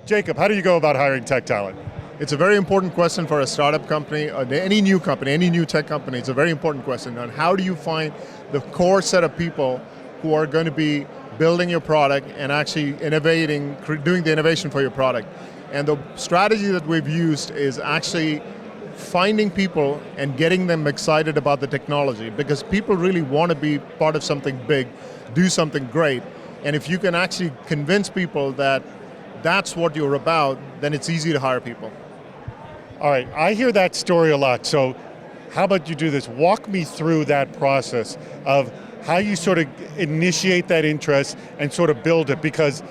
Jacob, how do you go about hiring tech talent? It's a very important question for a startup company, any new tech company. It's a very important question on how do you find the core set of people who are going to be building your product and actually innovating, doing the innovation for your product. And the strategy that we've used is actually finding people and getting them excited about the technology, because people really want to be part of something big, do something great. And if you can actually convince people that that's what you're about, then it's easy to hire people. All right, I hear that story a lot, so how about you do this? Walk me through that process of how you sort of initiate that interest and sort of build it, because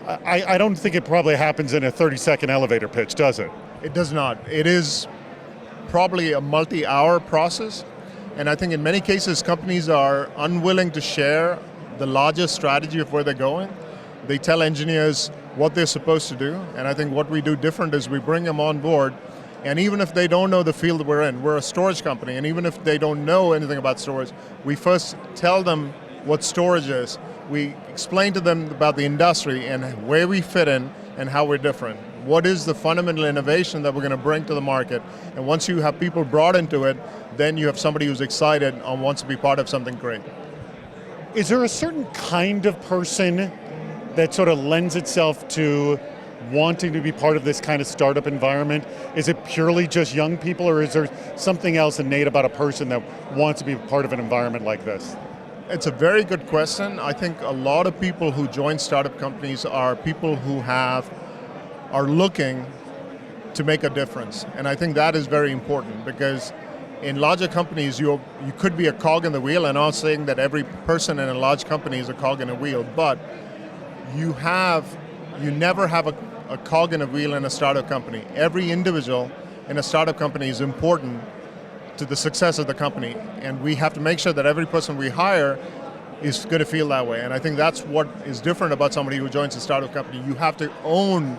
I don't think it probably happens in a 30-second elevator pitch, does it? It does not. It is probably a multi-hour process, and I think in many cases companies are unwilling to share the larger strategy of where they're going. They tell engineers what they're supposed to do, and I think what we do different is we bring them on board, and even if they don't know the field that we're in, we're a storage company, and even if they don't know anything about storage, we first tell them what storage is. We explain to them about the industry and where we fit in and how we're different. What is the fundamental innovation that we're going to bring to the market? And once you have people brought into it, then you have somebody who's excited and wants to be part of something great. Is there a certain kind of person that sort of lends itself to wanting to be part of this kind of startup environment? Is it purely just young people, or is there something else innate about a person that wants to be part of an environment like this? It's a very good question. I think a lot of people who join startup companies are people who are looking to make a difference. And I think that is very important, because in larger companies, you could be a cog in the wheel, and I'm not saying that every person in a large company is a cog in a wheel, but you never have a cog in a wheel in a startup company. Every individual in a startup company is important to the success of the company, and we have to make sure that every person we hire is going to feel that way. And I think that's what is different about somebody who joins a startup company. You have to own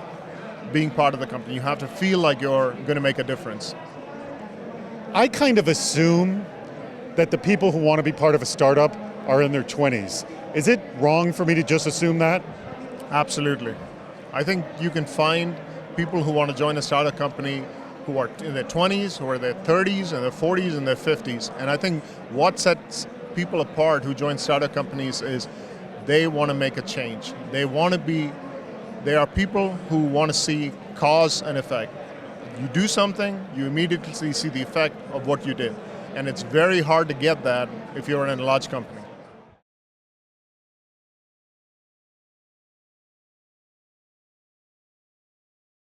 being part of the company. You have to feel like you're going to make a difference. I kind of assume that the people who want to be part of a startup are in their 20s. Is it wrong for me to just assume that? Absolutely. I think you can find people who want to join a startup company who are in their 20s, who are in their 30s, and their 40s, and their 50s. And I think what sets people apart who join startup companies is they want to make a change. They are people who want to see cause and effect. You do something, you immediately see the effect of what you did. And it's very hard to get that if you're in a large company.